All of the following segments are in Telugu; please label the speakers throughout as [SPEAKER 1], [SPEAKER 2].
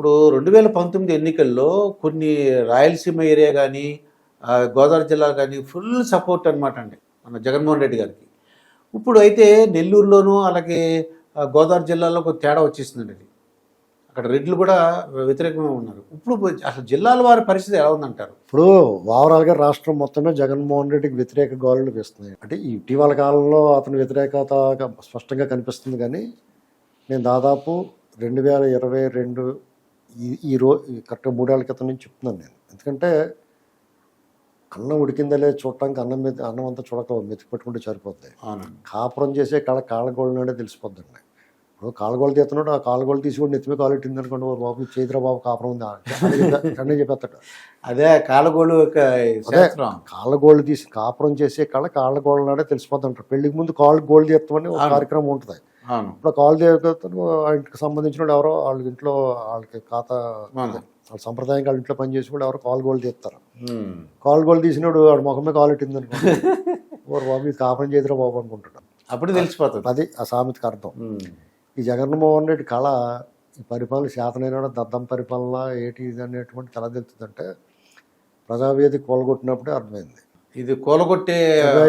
[SPEAKER 1] ఇప్పుడు 2019 ఎన్నికల్లో కొన్ని రాయలసీమ ఏరియా గానీ, గోదావరి జిల్లా గానీ ఫుల్ సపోర్ట్ అనమాట అండి మన జగన్మోహన్ రెడ్డి గారికి. ఇప్పుడు అయితే నెల్లూరులోనూ అలాగే గోదావరి జిల్లాలో కొంచెం తేడా వచ్చేసిందండి అది. అక్కడ రెడ్లు కూడా వ్యతిరేకంగా ఉన్నారు. ఇప్పుడు అసలు జిల్లాల వారి పరిస్థితి ఎలా ఉందంటారు?
[SPEAKER 2] ఇప్పుడు ఓవరాల్గా రాష్ట్రం మొత్తమే జగన్మోహన్ రెడ్డికి వ్యతిరేక గాలులు వీస్తున్నాయి. అంటే ఇటీవల కాలంలో అతని వ్యతిరేకత స్పష్టంగా కనిపిస్తుంది. కానీ నేను దాదాపు 2022 కరెక్ట్గా 3 ఏళ్ల క్రితం నుంచి చెప్తున్నాను నేను. ఎందుకంటే అన్నం ఉడికిందా లేదు చూడటానికి అన్నం అంతా చూడక మెతికి పెట్టుకుంటే సరిపోద్ది. కాపురం చేసే కాళ్ళగోళ్ళనే తెలిసిపోద్దండి. ఇప్పుడు కాళ్ళగోళ్ళు తీస్తున్నాడు, ఆ కాళ్ళగోళ్ళు తీసి కూడా నెత్తిమే కాలెట్టింది అనుకోండి, బాబు చేతిరా బాబు కాపురం ఉంది అన్నీ చెప్పేస్తాడు.
[SPEAKER 1] అదే కాళ్ళగోళ్ళు
[SPEAKER 2] కాళ్ళగోళ్ళు తీసి కాపురం చేసే కాళ్ళగోళ్ళనే తెలిసిపోద్ది అంటారు. పెళ్లికి ముందు కాళ్ళు గోళ్ళు తీస్తామని ఒక కార్యక్రమం ఉంటుంది. ఇప్పుడు కాళ్ళు తీయగలుగుతాను ఇంటికి సంబంధించిన వాడు ఎవరో వాళ్ళ ఇంట్లో వాళ్ళకి ఖాతా వాళ్ళ సంప్రదాయంగా వాళ్ళ ఇంట్లో పనిచేసి కూడా ఎవరో కాలు గోళ్ళు తీస్తారు. కాలు గోళ్ళు తీసినాడు వాడు ముఖమే కాలెట్టింది అనుకోండి, ఓరు బాబు ఇది కాపురం చేతిరా బాబు అనుకుంటాడు.
[SPEAKER 1] అప్పుడు తెలిసిపోతుంది.
[SPEAKER 2] అది ఆ సామెతకి అర్థం. ఈ జగన్మోహన్ రెడ్డి కళ ఈ పరిపాలన శాతనైన దద్దం పరిపాలన ఏటి ఇది అనేటువంటి కళ తెలుస్తుందంటే ప్రజావేదిక కూలగొట్టినప్పుడే అర్థమైంది.
[SPEAKER 1] ఇది కూలగొట్టే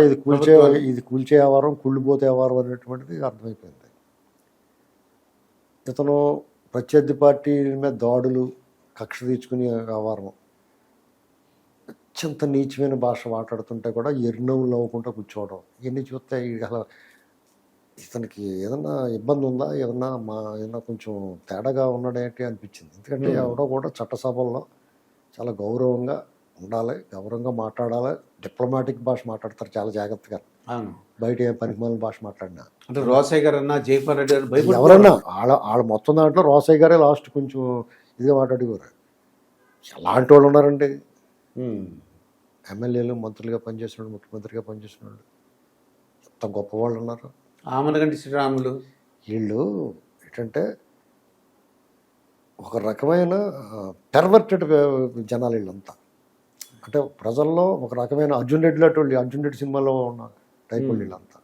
[SPEAKER 2] ఇది కూల్చే వ్యవహారం, కుళ్ళిపోతే వ్యవహారం అనేటువంటిది అర్థమైపోయింది. ఇతను ప్రత్యర్థి పార్టీ మీద దాడులు, కక్ష తీర్చుకునే వ్యవహారం, అత్యంత నీచమైన భాష మాట్లాడుతుంటే కూడా ఎరునవ్వులు నవ్వుకుంటూ కూర్చోవడం, ఇవన్నీ చూస్తే అసలు ఇతనికి ఏదన్నా ఇబ్బంది ఉందా, ఏదన్నా కొంచెం తేడాగా ఉన్నాడేంటి అనిపించింది. ఎందుకంటే ఎవడో కూడా చట్టసభల్లో చాలా గౌరవంగా ఉండాలి, గౌరవంగా మాట్లాడాలి, డిప్లొమాటిక్ భాష మాట్లాడతారు చాలా జాగ్రత్తగా. బయట ఏ పరిమాణ భాష మాట్లాడినా
[SPEAKER 1] అంటే రోసయ్య గారు అన్నా, జైపాల్ రెడ్డి గారు
[SPEAKER 2] ఎవరన్నా వాళ్ళ మొత్తం దాంట్లో రోసయ్య గారే లాస్ట్ కొంచెం ఇదిగా మాట్లాడేవారు. ఎలాంటి వాళ్ళు ఉన్నారండి, ఎమ్మెల్యేలు, మంత్రులుగా పనిచేసినాడు, ముఖ్యమంత్రిగా పనిచేసినాడు, ఎంత గొప్పవాళ్ళు ఉన్నారు.
[SPEAKER 1] ఆమనగంటి శ్రీరాములు
[SPEAKER 2] వీళ్ళు ఏంటంటే ఒక రకమైన పెర్వర్టెడ్ జనాలు వీళ్ళంతా. అంటే ప్రజల్లో ఒక రకమైన అర్జున్ రెడ్డి సినిమాలో ఉన్న టైప్ వీళ్ళంతా.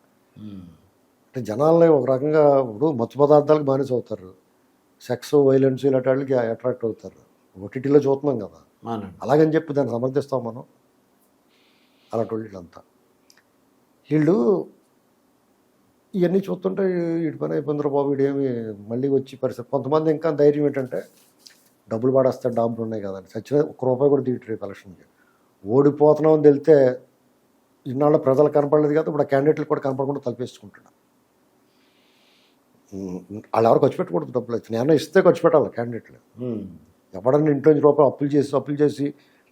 [SPEAKER 2] అంటే జనాల్ని ఒక రకంగా ఇప్పుడు మత్తు పదార్థాలకు బానిస అవుతారు, సెక్స్, వైలెన్స్ ఇలాంటి వాళ్ళకి అట్రాక్ట్ అవుతారు. ఓటీటీలో చూస్తున్నాం కదా, అలాగని చెప్పి దాన్ని సమర్థిస్తాం మనం. అలాంటి వీళ్ళంతా వీళ్ళు ఇవన్నీ చూస్తుంటే వీడి పని అయిపోయిందిరా బాబు, వీడేమి మళ్ళీ వచ్చి పరిస్థితి. కొంతమంది ఇంకా ధైర్యం ఏంటంటే డబ్బులు పడేస్తే డబ్బులు ఉన్నాయి కదండి, చచ్చిన ₹1 కూడా తీయట్లేదు ఎలక్షన్కి. ఓడిపోతున్నామని తెలితే ఇన్నాళ్ళు ప్రజలు కనపడలేదు కదా, ఇప్పుడు ఆ క్యాండిడేట్లు కూడా కనపడకుండా తలపేసుకుంటున్నాడు. వాళ్ళు ఎవరు ఖర్చు పెట్టకూడదు డబ్బులు, అయితే నేను ఇస్తే ఖర్చు పెట్టాలి క్యాండిడేట్లు. ఎవడన్నా ఇంట్లో రూపాయలు అప్పులు చేసి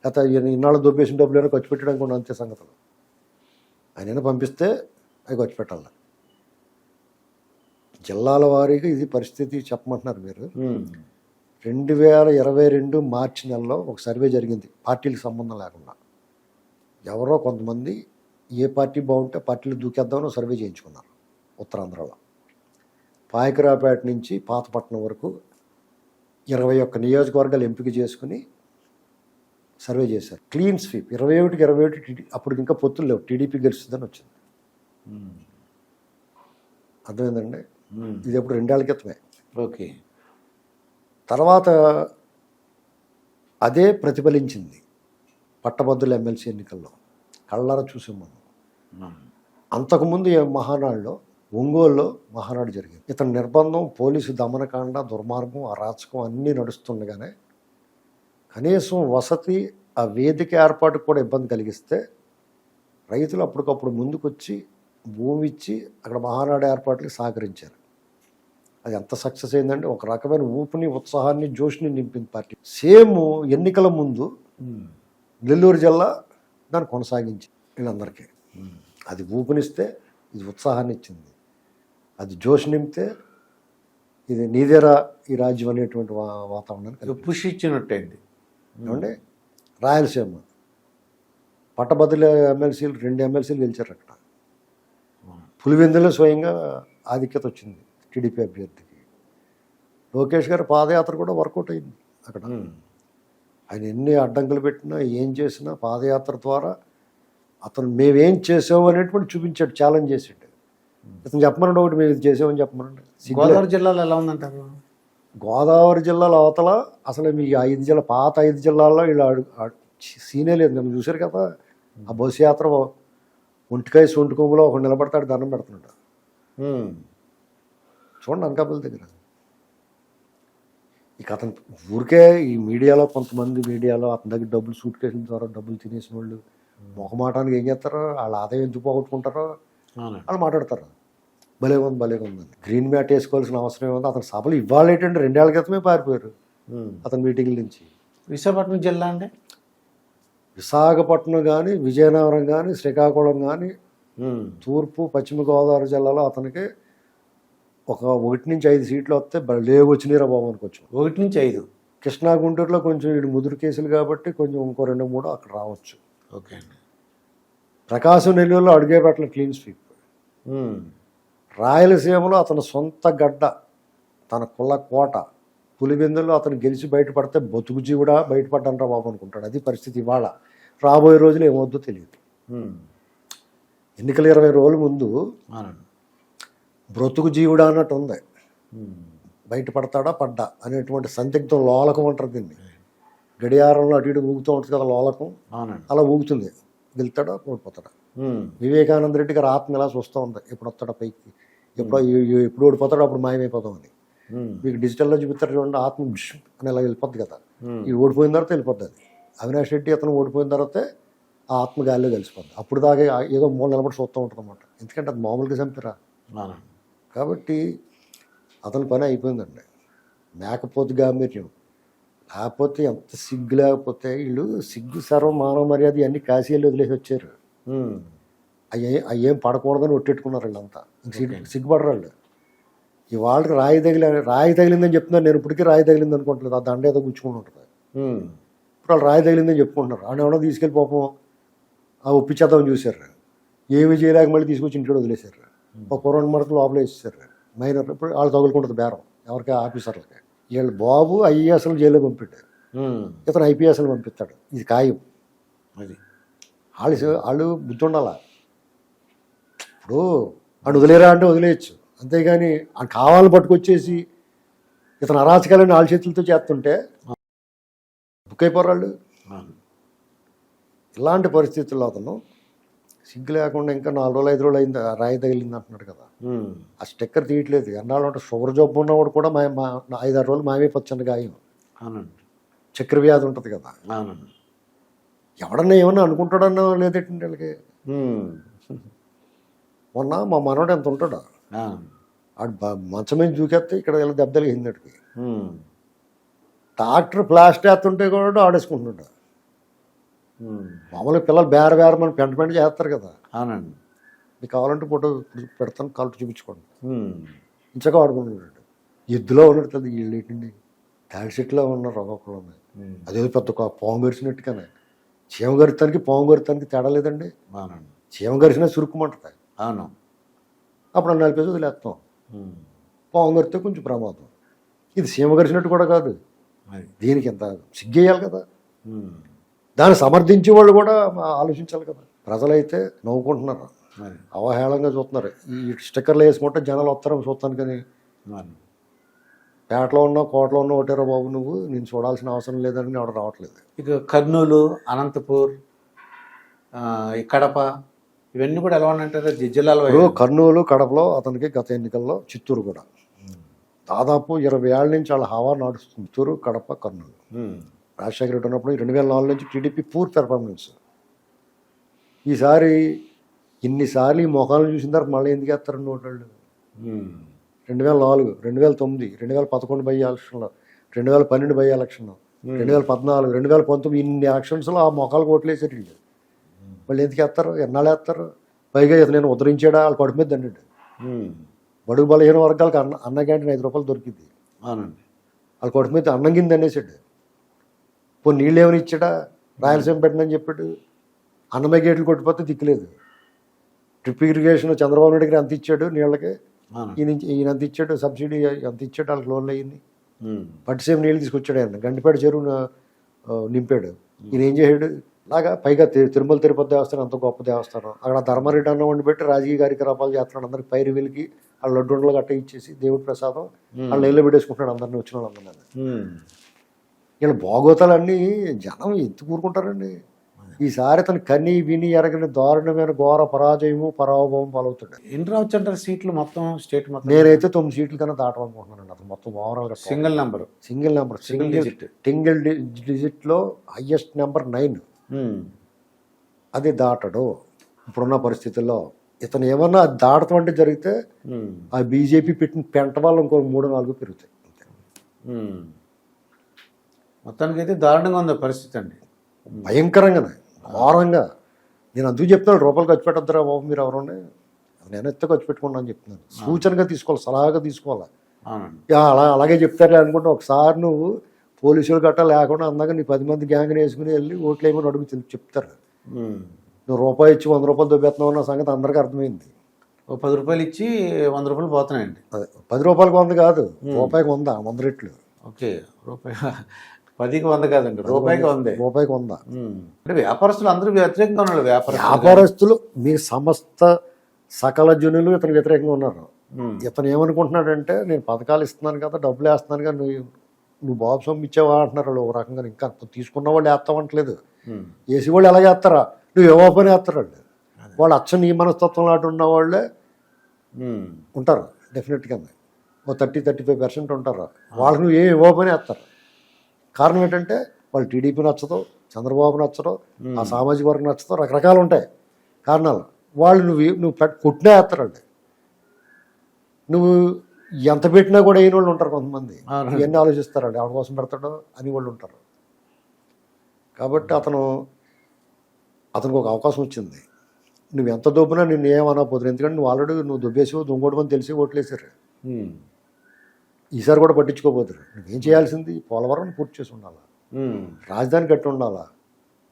[SPEAKER 2] లేకపోతే ఇన్నాళ్ళు దొబ్బేసిన డబ్బులు అయినా ఖర్చు పెట్టడానికి కూడా అంతే సంగతులు. ఆయన పంపిస్తే అవి ఖర్చు పెట్టాలి. జిల్లాల వారీగా ఇది పరిస్థితి చెప్పమంటున్నారు మీరు. 2022 మార్చి నెలలో ఒక సర్వే జరిగింది, పార్టీలకు సంబంధం లేకుండా. ఎవరో కొంతమంది ఏ పార్టీ బాగుంటే పార్టీలు దూకేద్దామని సర్వే చేయించుకున్నారు. ఉత్తరాంధ్రలో పాయకరాపేట నుంచి పాతపట్నం వరకు 21 నియోజకవర్గాలు ఎంపిక చేసుకుని సర్వే చేశారు. క్లీన్ స్వీప్ 21 అప్పుడు ఇంకా పొత్తులు లేవు, టీడీపీ గెలుస్తుందని వచ్చింది. అర్థమైందండి. ఇది ఎప్పుడు 2 ఏళ్ల క్రితమే.
[SPEAKER 1] ఓకే.
[SPEAKER 2] తర్వాత అదే ప్రతిఫలించింది పట్టభద్రుల ఎమ్మెల్సీ ఎన్నికల్లో, కళ్ళారా చూసాం మనం. అంతకుముందు మహానాడులో, ఒంగోలులో మహానాడు జరిగింది. ఇతని నిర్బంధం, పోలీసు దమనకాండ, దుర్మార్గం, అరాచకం అన్నీ నడుస్తుండగానే కనీసం వసతి, ఆ వేదిక ఏర్పాటుకు కూడా ఇబ్బంది కలిగిస్తే రైతులు అప్పటికప్పుడు ముందుకొచ్చి భూమి ఇచ్చి అక్కడ మహానాడు ఏర్పాట్లకి సహకరించారు. అది ఎంత సక్సెస్ అయిందంటే ఒక రకమైన ఊపుని, ఉత్సాహాన్ని, జోష్ని నింపింది పార్టీ. సేమ్ ఎన్నికల ముందు నెల్లూరు జిల్లా దాన్ని కొనసాగించి వీళ్ళందరికీ అది ఊపునిస్తే ఇది ఉత్సాహాన్ని ఇచ్చింది, అది జోష్ నింపితే ఇది నీదేరా ఈ రాజ్యం అనేటువంటి వాతావరణాన్ని
[SPEAKER 1] పుష్ ఇచ్చినట్టయింది.
[SPEAKER 2] ఏమంటే రాయలసీమ పట్టభద్రుల ఎమ్మెల్సీలు 2 ఎమ్మెల్సీలు గెలిచారు. అక్కడ పులివెందులో స్వయంగా ఆధిక్యత వచ్చింది టీడీపీ అభ్యర్థికి. లోకేష్ గారి పాదయాత్ర కూడా వర్కౌట్ అయింది అక్కడ. ఆయన ఎన్ని అడ్డంకులు పెట్టినా, ఏం చేసినా పాదయాత్ర ద్వారా అతను మేమేం చేసాము అనేటువంటి చూపించాడు, ఛాలెంజ్ చేసాడు. ఇతను చెప్పమనండి, ఒకటి మేము ఇది చేసామని చెప్పమనండి.
[SPEAKER 1] గోదావరి జిల్లాలో ఎలా ఉందంటారు?
[SPEAKER 2] గోదావరి జిల్లాల అవతల అసలు మీ 5 జిల్లా పాత 5 జిల్లాల్లో ఇలా సీనే లేదు. మేము చూశారు కదా ఆ బస్సు యాత్ర ఒంటికాయ సొంటి కొమ్ములో ఒక నిలబడతాడు, దండం పెడుతున్నాడు. చూడండి అనకాపల్లి దగ్గర. ఇక అతను ఊరికే ఈ మీడియాలో కొంతమంది మీడియాలో అతని దగ్గర డబ్బులు సూట్ కేసుల ద్వారా డబ్బులు తినేసిన వాళ్ళు మొహమాటానికి ఏం చేస్తారో, వాళ్ళ ఆదాయం ఎందుకు పోగొట్టుకుంటారో వాళ్ళు మాట్లాడతారు. భలే ఉందని గ్రీన్ మ్యాట్ వేసుకోవాల్సిన అవసరం ఏముంది. అతను సభలు ఇవాళ ఏంటంటే 2 ఏళ్ల క్రితమే పారిపోయారు అతని మీటింగ్ల నుంచి.
[SPEAKER 1] విశాఖపట్నం జిల్లా అంటే
[SPEAKER 2] విశాఖపట్నం కానీ, విజయనగరం కానీ, శ్రీకాకుళం కానీ, తూర్పు పశ్చిమ గోదావరి జిల్లాలో అతనికి ఒక 1 నుంచి 5 సీట్లు వస్తే లేవచ్చినీరా బాబు అనుకోవచ్చు.
[SPEAKER 1] 1 నుంచి 5.
[SPEAKER 2] కృష్ణా గుంటూరులో కొంచెం వీడు ముదురు కేసులు కాబట్టి కొంచెం ఇంకో 2-3 అక్కడ రావచ్చు.
[SPEAKER 1] ఓకే అండి.
[SPEAKER 2] ప్రకాశం నెల్లూరులో అడుగే పెట్టల క్లీన్ స్వీప్. రాయలసీమలో అతని సొంత గడ్డ, తన కుల కోట పులివెందుల్లో అతను గెలిచి బయటపడితే బతుకు జీవుడా బయటపడ్డానరా బాబు అనుకుంటాడు. అది పరిస్థితి ఇవాళ. రాబోయే రోజులు ఏమవుద్దో తెలియదు. ఎన్నికల 20 రోజుల ముందు బ్రతుకు జీవుడా అన్నట్టు ఉంది. బయటపడతాడా పడ్డా అనేటువంటి సందిగ్ధం, లోలకం అంటారు దీన్ని. గడియారంలో అటు ఇటు ఊగుతూ ఉంటుంది కదా లోలకం, అలా ఊగుతుంది. వెళ్తాడా ఓడిపోతాడా. వివేకానంద రెడ్డి గారు ఆత్మ ఎలా చూస్తూ ఉంది, ఎప్పుడు వస్తాడా పైకి, ఎప్పుడు ఓడిపోతాడో అప్పుడు మాయమైపోతామని. మీకు డిజిటల్లో చూపిస్తారు చూడండి, ఆత్మ అని ఇలా వెళ్ళిపోద్ది కదా. ఈ ఓడిపోయిన తర్వాత వెళ్ళిపోద్ది. అది అవినాష్ రెడ్డి అతను ఓడిపోయిన తర్వాత ఆ ఆత్మ గాలిలో కలిసిపోద్ది. అప్పుడు దాకా ఏదో మూల నిలబడి చూస్తూ ఉంటుంది అన్నమాట. ఎందుకంటే అది మామూలుగా చంపిరా. కాబట్టి అతని పని అయిపోయిందండి. మేకపోతే గాంభీర్యం లేకపోతే ఎంత సిగ్గు లేకపోతే వీళ్ళు సిగ్గు సర్వం మానవ మర్యాద అన్ని కాశీలు వదిలేసి వచ్చారు. అయ్యేం పడకూడదని ఒట్టెట్టుకున్నారు వీళ్ళంతా. సిగ్గుపడరు వాళ్ళు. ఇవాళకి రాయి తగిలిందని చెప్తున్నారు. నేను ఇప్పటికీ రాయి తగిలింది అనుకుంటలేదు. ఆ దండ ఏదో గుచ్చుకుని ఉంటుంది. ఇప్పుడు వాళ్ళు రాయి తగిలిందని చెప్పుకుంటున్నారు. ఆయన ఏమన్నా తీసుకెళ్ళి పాపం ఆ ఒప్పించేద్దామని చూశారు. ఏమి చేయలేక మళ్ళీ తీసుకొచ్చి ఇంట్లో వదిలేశారు. ఒక కొరోనా మరత లోపల వేసేసారు. మైనర్ ఇప్పుడు వాళ్ళు తగులుకుంటుంది బేరం ఎవరికి, ఆఫీసర్లకి. వీళ్ళు బాబు ఐఏఎస్లు జైల్లో పంపించారు, ఇతను ఐపీఎస్లు పంపిస్తాడు. ఇది ఖాయం. అది వాళ్ళు బుద్ధి ఉండాలా. ఇప్పుడు వాడు వదిలేరా అంటే వదిలేయచ్చు, అంతేగాని ఆ కావాలని పట్టుకొచ్చేసి ఇతను అరాచకాలని వాళ్ళ చేతులతో చేస్తుంటే బుక్ అయిపోరాళ్ళు. ఇలాంటి పరిస్థితుల్లో అతను సిగ్గు లేకుండా ఇంకా 4 రోజులు 5 రోజులు అయింది రాయి తగిలింది అంటున్నాడు కదా. ఆ స్టిక్కర్ తీయట్లేదు. ఎన్నాళ్ళు అంటే షుగర్ జబ్బు ఉన్నవాడు కూడా 5-6 రోజులు మాయమైపోతుంది గాయం. చక్కెర వ్యాధి ఉంటుంది కదా. ఎవడన్నా ఏమన్నా అనుకుంటాడన్నా లేదేంటి వాళ్ళకి. మొన్న మా మనవాడు ఎంత ఉంటాడు, ఆడు మంచం మీద దూకేస్తే ఇక్కడ ఇలా దెబ్బలు హిందడికి. డాక్టర్ ప్లాస్టర్ వేస్తుంటే కూడా ఆడేసుకుంటున్నాడు. మామూలుగా పిల్లలు బేరమని పెంట చేస్తారు కదా.
[SPEAKER 1] అవునండి.
[SPEAKER 2] మీకు కావాలంటే ఫోటో పెడతాను, కాళ్ళు చూపించుకోండి. ఇంచగా ఆడుకుంటున్నాడు. ఎద్దులో ఉన్నట్టు కదా వీళ్ళు ఏంటండి, తాడి చెట్టులో ఉన్నారు ఒక్కొక్కరు. అదేదో పెద్ద పాము గరిచినట్టుగానే. చీమ గరితానికి పాము గరితానికి తేడా లేదండి. చీమ గరిచినా సురుక్కుమంటుంది.
[SPEAKER 1] అవును.
[SPEAKER 2] అప్పుడు 4 పేజీలు వదిలేస్తాం. పాము గరితే కొంచెం ప్రమాదం. ఇది చీమ గరిచినట్టు కూడా కాదు. దీనికి ఎంత సిగ్గేయాలి కదా. దాన్ని సమర్థించే వాళ్ళు కూడా ఆలోచించాలి కదా. ప్రజలైతే నవ్వుకుంటున్నారు, అవహేళంగా చూస్తున్నారు. ఈ స్టిక్కర్లు వేసుకుంటే జనాలు వస్తారు చూస్తాను, కానీ పేటలో ఉన్నావు కోటలో ఉన్నావు ఒకటేరా బాబు నువ్వు, నేను చూడాల్సిన అవసరం లేదని ఎవరు రావట్లేదు.
[SPEAKER 1] ఇక కర్నూలు, అనంతపూర్, కడప ఇవన్నీ కూడా ఎలా ఉన్నాయంటారు జిల్లాలో?
[SPEAKER 2] కర్నూలు, కడపలో అతనికి గత ఎన్నికల్లో, చిత్తూరు కూడా దాదాపు 20 ఏళ్ళ నుంచి వాళ్ళ హవా నడుస్తుంది. చిత్తూరు, కడప, కర్నూలు. రాజశేఖర రెడ్డి ఉన్నప్పుడు 2004 నుంచి టీడీపీ పూర్ పెర్ఫార్మెన్స్. ఈసారి ఇన్నిసార్లు ఈ మొఖాలను చూసిన తర్వాత మళ్ళీ ఎందుకు వేస్తారండి ఓటళ్ళు? 2004, 2009, 2011 బై ఎలక్షన్లో, 2012 బై ఎలక్షన్లో, 2014, 2019 ఇన్ని ఎలక్షన్స్లో ఆ మొఖాలకు ఓట్లు వేసారు వీళ్ళు. వాళ్ళు ఎందుకు వేస్తారు? ఎన్నాళ్ళు వేస్తారు? పైగా ఇతను ఉద్ధరించాడా వాళ్ళ కడుపు మీద దండి. బడుగు బలహీన వర్గాలకు అన్న క్యాంటీన్ 5 రూపాయలు దొరికింది.
[SPEAKER 1] అవునండి.
[SPEAKER 2] వాళ్ళ కడుపు మీద అన్నం కింద అనేసాడు. పోనీ నీళ్ళు ఏమైనా ఇచ్చాడా? రాయలసీమ పెట్టినని చెప్పాడు. అన్నమయ్య గేట్లు కొట్టిపోతే దిక్కులేదు. డ్రిప్ ఇరిగేషన్ చంద్రబాబు నాయుడు గారు అంత ఇచ్చాడు నీళ్ళకి, ఈయన అంత ఇచ్చాడు, సబ్సిడీ అంత ఇచ్చాడు, వాళ్ళకి లోన్లు అయ్యింది. పట్టిసీమ నీళ్ళు తీసుకొచ్చాడు ఆయన, గండిపేట చెరువు నింపాడు. ఈయన ఏం చేశాడు? అలాగా పైగా తిరుమల తిరుపతి దేవస్థానం అంత గొప్ప దేవస్థానం, అక్కడ ధర్మారెడ్డి అన్నం వండి పెట్టి రాజకీయ కార్యకలాపాలు చేస్తున్నాడు. అందరికి పైరు వెలికి వాళ్ళు లడ్డుండలు గట్ట ఇచ్చేసి దేవుడి ప్రసాదం వాళ్ళు ఇల్లు పెట్టేసుకుంటున్నాడు అందరినీ వచ్చిన వాళ్ళందరినీ. వీళ్ళ బాగోతాలన్నీ జనం ఎత్తు కూరుకుంటారండి. ఈసారి అతను కని విని ఎరగని దారుణమైన ఘోర పరాజయము పరాభవం పాలవుతాడు.
[SPEAKER 1] ఎన్ని రావచ్చు అంటారు సీట్లు మొత్తం స్టేట్ మొత్తం?
[SPEAKER 2] నేనైతే 9 సీట్ల కన్నా దాటాలనుకుంటున్నాను. అతను మొత్తం ఓవరాల్గా
[SPEAKER 1] సింగిల్ నెంబర్
[SPEAKER 2] సింగిల్ డిజిట్లో హయ్యెస్ట్ నెంబర్ 9 అది దాటడు ఇప్పుడున్న పరిస్థితుల్లో. ఇతను ఏమన్నా అది దాటడం అంటే జరిగితే ఆ బీజేపీ పెట్టిన పెంట వాళ్ళు ఇంకో 3-4 పెరుగుతాయి.
[SPEAKER 1] మొత్తానికి అయితే దారుణంగా ఉంది పరిస్థితి అండి,
[SPEAKER 2] భయంకరంగానే ఘోరంగా. నేను అందుకు చెప్తున్నాను, రూపాయలు ఖర్చు పెట్టద్దురా బాబు మీరు ఎవరున్నా, నేను ఎత్తే ఖర్చు పెట్టుకున్నా అని చెప్తున్నాను. సూచనగా తీసుకోవాలి, సలహాగా తీసుకోవాలి. అలాగే చెప్తారులే అనుకుంటే ఒకసారి నువ్వు పోలీసులు గట్టా లేకుండా అందాక నీ 10 మంది గ్యాంగ్ని వేసుకుని వెళ్ళి ఓట్లు ఏమని అడుగు చెప్తారు. నువ్వు రూపాయి ఇచ్చి 100 రూపాయలు దొబ్బేస్తున్నావు అన్న సంగతి అందరికీ అర్థమైంది.
[SPEAKER 1] ఓ 10 రూపాయలు ఇచ్చి 100 రూపాయలు పోతున్నాయండి.
[SPEAKER 2] అదే 10 రూపాయలకి 100 కాదు, రూపాయికి 100 రెట్లు.
[SPEAKER 1] ఓకే, రూపాయి 10కి 100 కాదండి, రూపాయికి 100.
[SPEAKER 2] రూపాయికి 100.
[SPEAKER 1] అంటే వ్యాపారస్తులు అందరూ వ్యతిరేకంగా ఉన్నారు.
[SPEAKER 2] వ్యాపారస్తులు మీ సమస్త సకల జనులు ఇతను వ్యతిరేకంగా ఉన్నారు. ఇతను ఏమనుకుంటున్నాడంటే నేను పథకాలు ఇస్తున్నాను కదా, డబ్బులు వేస్తున్నాను కదా, నువ్వు బాబు సొమ్ము ఇచ్చావా అంటున్నారు వాళ్ళు. ఒక రకంగా ఇంకా తీసుకున్న వాళ్ళు వేస్తామంటలేదు, వేసి వాళ్ళు ఎలా చేస్తారా, నువ్వు ఏవో పని వేస్తారు వాళ్ళు. వాళ్ళు అచ్చ నీ మనస్తత్వం లాంటి ఉన్న వాళ్ళే ఉంటారు డెఫినెట్గా. ఓ 30-35% ఉంటారు. వాళ్ళకి నువ్వు ఏవో పని వేస్తారు. కారణం ఏంటంటే వాళ్ళు టీడీపీ నచ్చదు, చంద్రబాబు నచ్చదు, ఆ సామాజిక వర్గం నచ్చదు, రకరకాలు ఉంటాయి కారణాలు. వాళ్ళు నువ్వు కొట్టినా వేస్తారండి. నువ్వు ఎంత పెట్టినా కూడా అయిన వాళ్ళు ఉంటారు కొంతమంది. ఇవన్నీ ఆలోచిస్తారండి, ఎవరి కోసం పెడతాడో అని వాళ్ళు ఉంటారు. కాబట్టి అతనికి ఒక అవకాశం వచ్చింది. నువ్వు ఎంత దొబ్బినా నిన్ను ఏమనకపోతుంది. ఎందుకంటే నువ్వు ఆల్రెడీ నువ్వు దొబ్బేసి దొంగోడమని తెలిసి ఓట్లేసారు. ఈసారి కూడా పట్టించుకోపోతారు. నువ్వేం చేయాల్సింది పోలవరం పూర్తి చేసి ఉండాలా, రాజధాని కట్టి ఉండాలా,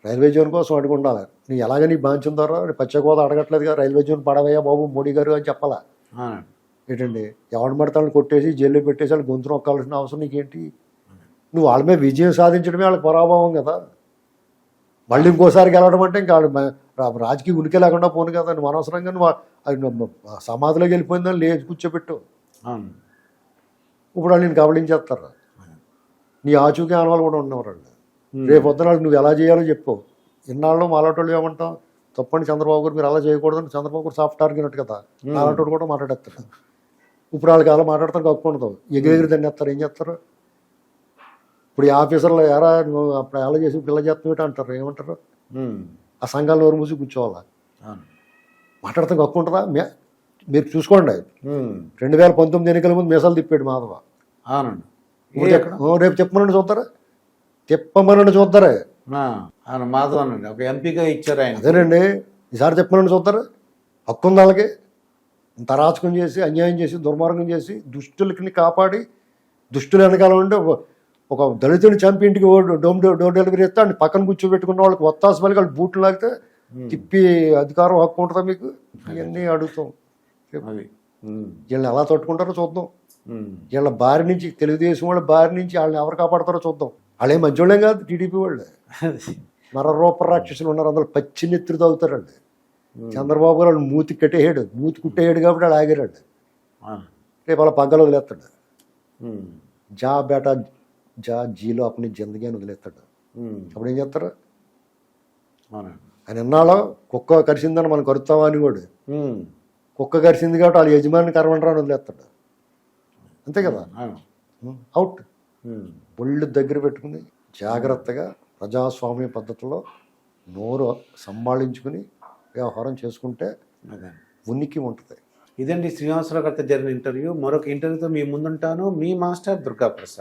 [SPEAKER 2] రైల్వే జోన్ కోసం అడుగు ఉండాలి. నీ ఎలాగ నీ బాంచం ద్వారా ప్రత్యేక హోదా అడగట్లేదుగా, రైల్వే జోన్ పడవయ్యా బాబు మోడీ గారు అని చెప్పాలా. ఏంటండి ఎవరి మడతాలను కొట్టేసి జైల్లో పెట్టేసి వాళ్ళు గొంతు నొక్కాల్సిన అవసరం నీకేంటి? నువ్వు వాళ్ళ మీద విజయం సాధించడమే వాళ్ళకి పరాభవం కదా. మళ్ళీ ఇంకోసారి గెలవడం అంటే ఇంకా రాజకీయ ఉనికి లేకుండా పోను కదా. నువ్వు అనవసరంగా నువ్వు సమాధిలోకి వెళ్ళిపోయిందని లేచి కూర్చోబెట్టు. ఇప్పుడు వాళ్ళు నేను కబళించేస్తారు. నీ ఆచూకీ ఆనవాళ్ళు కూడా ఉన్నవారు వాళ్ళు. రేపు పొద్దున నువ్వు ఎలా చేయాలో చెప్పు. ఇన్నాళ్ళు మాలాటోళ్ళు ఏమంటాం, తప్పని చంద్రబాబు గారు మీరు అలా చేయకూడదని చంద్రబాబు గారు సాఫ్ట్ టార్గెట్ కదా, అలాంటి కూడా మాట్లాడేస్తారు. ఇప్పుడు వాళ్ళకి అలా మాట్లాడతారు కప్పుకుండదు, ఎగిరెగిరి దాన్ని వేస్తారు. ఏం చేస్తారు ఇప్పుడు ఈ ఆఫీసర్లు ఎరా నువ్వు అప్పుడు ఎలా చేసి పిల్ల చేస్తున్నట్టు అంటారు. ఏమంటారు? ఆ సంఘాలు నోరు మూసి కూర్చోవాలా. మాట్లాడతాం కప్పుకుంటుందా? మీరు చూసుకోండి, 2019 ఎన్నికల ముందు మీసాలు తిప్పాడు మాధవ. రేపు చెప్పమనండి చూస్తారా, చెప్పమనండి చూస్తారా.
[SPEAKER 1] మాధవ్ అనండి ఒక ఎంపీగా ఇచ్చారు ఆయన.
[SPEAKER 2] అదేనండి, ఈసారి చెప్పమనండి చూస్తారా. హక్కు ఉంది వాళ్ళకి. ఇంత అరాచకం చేసి అన్యాయం చేసి దుర్మార్గం చేసి దుష్టులకి కాపాడి దుష్టులు వెనకాల ఉండి ఒక దళితుని చంపి ఇంటికి డోర్ డెలివరీ ఇస్తే అండి పక్కన కూర్చోబెట్టుకున్న వాళ్ళకి ఒత్తాస పలికి వాళ్ళు బూట్లు లాగితే తిప్పి అధికారం హక్కు ఉంటుందా మీకు? ఇవన్నీ అడుగుతాం. వీళ్ళని ఎలా తట్టుకుంటారో చూద్దాం. వీళ్ళ బారి నుంచి తెలుగుదేశం వాళ్ళ బారి నుంచి వాళ్ళని ఎవరు కాపాడతారో చూద్దాం. వాళ్ళే మంచోళ్ళేం కాదు, టీడీపీ వాళ్ళే నరరూప రాక్షసులు ఉన్నారు. అందులో పచ్చి నెత్తురు తాగుతారండి. చంద్రబాబు గారు వాళ్ళు మూతి కట్టేయాడు, మూతి కుట్టేయాడు కాబట్టి వాళ్ళు ఆగారండి. రేపు వాళ్ళ పగ్గలు వదిలేస్తాడు. జా బేటా జా జీలో అప్పని జిందగీ అని వదిలేస్తాడు. అప్పుడు ఏం చేస్తారు? ఆయన ఎన్నాళ్ళో కుక్క కరిసిందని మనం కరుతావా అని కూడా కుక్క కరిసింది కాబట్టి వాళ్ళ యజమాని కరవంటరా అని వదిలేస్తాడు. అంతే కదా, అవుట్. ఒళ్ళు దగ్గర పెట్టుకుని జాగ్రత్తగా ప్రజాస్వామ్య పద్ధతిలో నోరు సంభాళించుకుని వ్యవహారం చేసుకుంటే ఉనికి ఉంటుంది.
[SPEAKER 1] ఇదండి శ్రీనివాసరావు గారితో జరిగిన ఇంటర్వ్యూ. మరొక ఇంటర్వ్యూతో మీ ముందుంటాను. మీ మాస్టర్ దుర్గాప్రసాద్.